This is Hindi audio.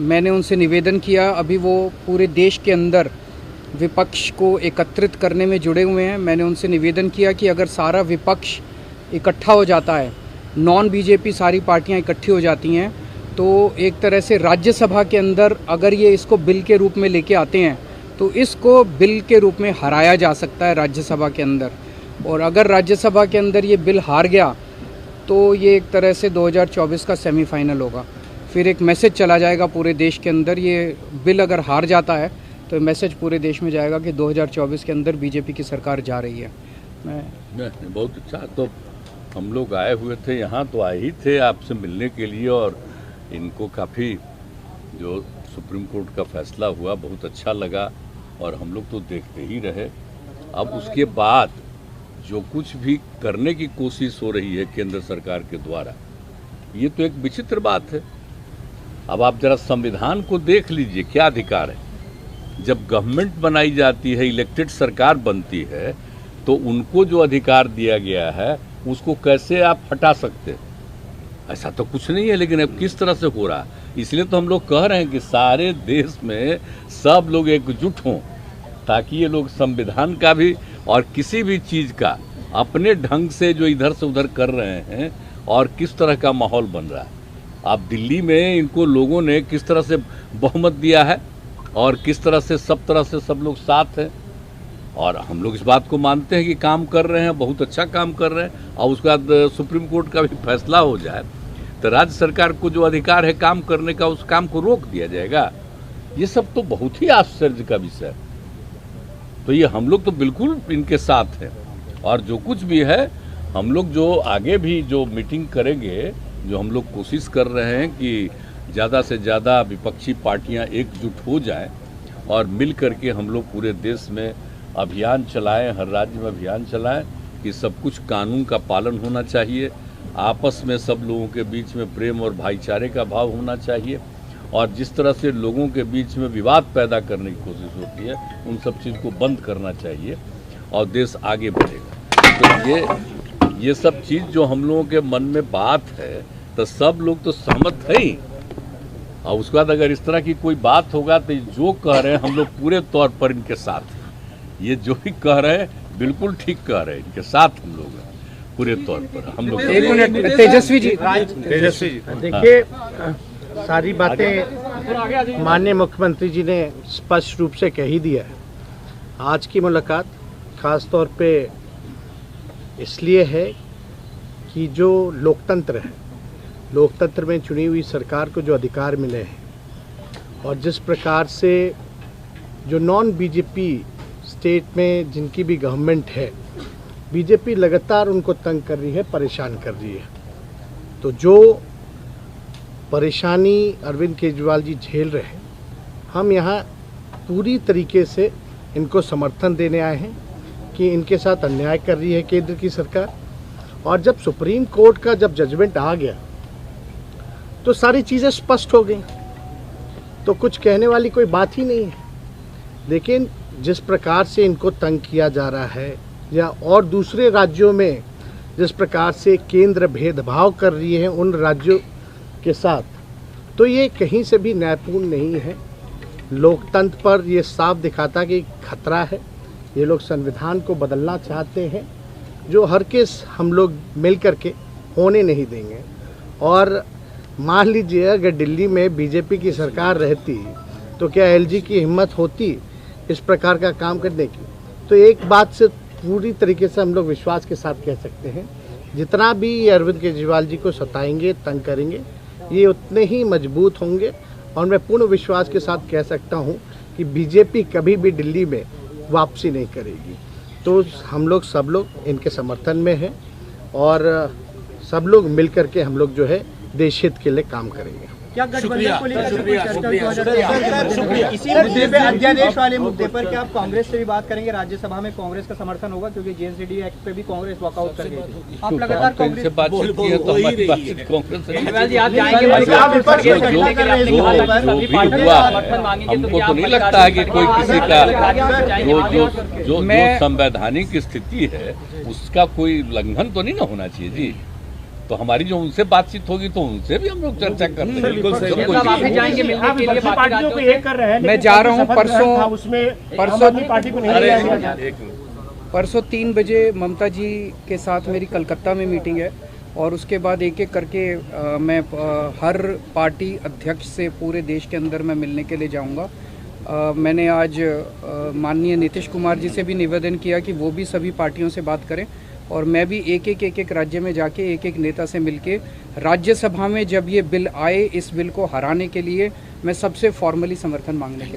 मैंने उनसे निवेदन किया, अभी वो पूरे देश के अंदर विपक्ष को एकत्रित करने में जुड़े हुए हैं। मैंने उनसे निवेदन किया कि अगर सारा विपक्ष इकट्ठा हो जाता है, नॉन बीजेपी सारी पार्टियां इकट्ठी हो जाती हैं, तो एक तरह से राज्यसभा के अंदर अगर ये इसको बिल के रूप में लेके आते हैं तो इसको बिल के रूप में हराया जा सकता है राज्यसभा के अंदर। और अगर राज्यसभा के अंदर ये बिल हार गया तो ये एक तरह से 2024 का सेमीफाइनल होगा। फिर एक मैसेज चला जाएगा पूरे देश के अंदर, ये बिल अगर हार जाता है तो मैसेज पूरे देश में जाएगा कि 2024 के अंदर बीजेपी की सरकार जा रही है। बहुत अच्छा। तो हम लोग आए हुए थे यहाँ, तो आए ही थे आपसे मिलने के लिए, और इनको काफ़ी जो सुप्रीम कोर्ट का फैसला हुआ बहुत अच्छा लगा, और हम लोग तो देखते ही रहे। अब उसके बाद जो कुछ भी करने की कोशिश हो रही है केंद्र सरकार के द्वारा, ये तो एक विचित्र बात है। अब आप जरा संविधान को देख लीजिए, क्या अधिकार है। जब गवर्नमेंट बनाई जाती है, इलेक्टेड सरकार बनती है, तो उनको जो अधिकार दिया गया है उसको कैसे आप हटा सकते हैं? ऐसा तो कुछ नहीं है। लेकिन अब किस तरह से हो रहा है, इसलिए तो हम लोग कह रहे हैं कि सारे देश में सब लोग एकजुट हों, ताकि ये लोग संविधान का भी और किसी भी चीज़ का अपने ढंग से जो इधर से उधर कर रहे हैं, और किस तरह का माहौल बन रहा है। आप दिल्ली में इनको लोगों ने किस तरह से बहुमत दिया है, और किस तरह से सब लोग साथ हैं, और हम लोग इस बात को मानते हैं कि काम कर रहे हैं, बहुत अच्छा काम कर रहे हैं। और उसके बाद सुप्रीम कोर्ट का भी फैसला हो जाए तो राज्य सरकार को जो अधिकार है काम करने का, उस काम को रोक दिया जाएगा। ये सब तो बहुत ही आश्चर्य का विषय है। तो ये हम लोग तो बिल्कुल इनके साथ हैं, और जो कुछ भी है हम लोग जो आगे भी जो मीटिंग करेंगे, जो हम लोग कोशिश कर रहे हैं कि ज़्यादा से ज़्यादा विपक्षी पार्टियां एकजुट हो जाएं, और मिल करके हम लोग पूरे देश में अभियान चलाएं, हर राज्य में अभियान चलाएं कि सब कुछ कानून का पालन होना चाहिए, आपस में सब लोगों के बीच में प्रेम और भाईचारे का भाव होना चाहिए, और जिस तरह से लोगों के बीच में विवाद पैदा करने की कोशिश होती है, उन सब चीज़ को बंद करना चाहिए, और देश आगे बढ़ेगा। तो ये सब चीज़ जो हम लोगों के मन में बात है, तो सब लोग तो सहमत है ही। और उसके बाद अगर इस तरह की कोई बात होगा तो जो कह रहे हैं हम लोग पूरे तौर पर इनके साथ हैं। ये जो भी कह रहे हैं बिल्कुल ठीक कह रहे हैं, इनके साथ हम लोग हैं पूरे तौर पर। हम लोग तेजस्वी जी देखिए, सारी बातें माननीय मुख्यमंत्री जी ने स्पष्ट रूप से कह ही दिया है। आज की मुलाकात खास तौर पे इसलिए है कि जो लोकतंत्र है, लोकतंत्र में चुनी हुई सरकार को जो अधिकार मिले हैं, और जिस प्रकार से जो नॉन बीजेपी स्टेट में जिनकी भी गवर्नमेंट है, बीजेपी लगातार उनको तंग कर रही है, परेशान कर रही है। तो जो परेशानी अरविंद केजरीवाल जी झेल रहे हैं, हम यहाँ पूरी तरीके से इनको समर्थन देने आए हैं कि इनके साथ अन्याय कर रही है केंद्र की सरकार। और जब सुप्रीम कोर्ट का जब जजमेंट आ गया तो सारी चीज़ें स्पष्ट हो गई, तो कुछ कहने वाली कोई बात ही नहीं है। लेकिन जिस प्रकार से इनको तंग किया जा रहा है, या और दूसरे राज्यों में जिस प्रकार से केंद्र भेदभाव कर रही है उन राज्यों के साथ, तो ये कहीं से भी न्यायपूर्ण नहीं है। लोकतंत्र पर ये साफ दिखाता कि खतरा है। ये लोग संविधान को बदलना चाहते हैं, जो हर केस हम लोग मिल करके होने नहीं देंगे। और मान लीजिए अगर दिल्ली में बीजेपी की सरकार रहती तो क्या एलजी की हिम्मत होती इस प्रकार का काम करने की? तो एक बात से पूरी तरीके से हम लोग विश्वास के साथ कह सकते हैं, जितना भी ये अरविंद केजरीवाल जी को सताएंगे, तंग करेंगे, ये उतने ही मजबूत होंगे। और मैं पूर्ण विश्वास के साथ कह सकता हूँ कि बीजेपी कभी भी दिल्ली में वापसी नहीं करेगी। तो हम लोग सब लोग इनके समर्थन में हैं, और सब लोग मिल करके हम लोग जो है देश हित के लिए काम करेंगे। क्या गठबंधन को लेकर इसी मुद्दे पे, अध्यादेश वाले मुद्दे पर क्या आप कांग्रेस से भी बात करेंगे? राज्यसभा में कांग्रेस का समर्थन होगा, क्योंकि जेएनसीडी एक्ट पे भी कांग्रेस वॉकआउट कर गई थी। आप लगातार कांग्रेस से बातचीत की है, तो हमारी बातचीत कांग्रेस से हमको तो नहीं लगता है कि कोई किसी का जो संवैधानिक स्थिति है उसका कोई उल्लंघन तो नहीं ना होना चाहिए जी। तो हमारी जो उनसे बातचीत होगी तो उनसे भी हम लोग चर्चा करते हैं। आप भी जाएंगे मिलने के लिए बाकी पार्टियों को एक कर रहे हैं, मैं जा रहा हूँ परसों उसमें पार्टी को नहीं लिया गया। परसों 3 बजे ममता जी के साथ मेरी कलकत्ता में मीटिंग है और उसके बाद एक एक करके मैं हर पार्टी अध्यक्ष से पूरे देश के अंदर मैं मिलने के लिए जाऊंगा। मैंने आज माननीय नीतीश कुमार जी से भी निवेदन किया कि वो भी सभी पार्टियों से बात करें और मैं भी एक एक राज्य में जाके एक एक नेता से मिलके राज्यसभा में जब ये बिल आए, इस बिल को हराने के लिए मैं सबसे फॉर्मली समर्थन मांगने के लिए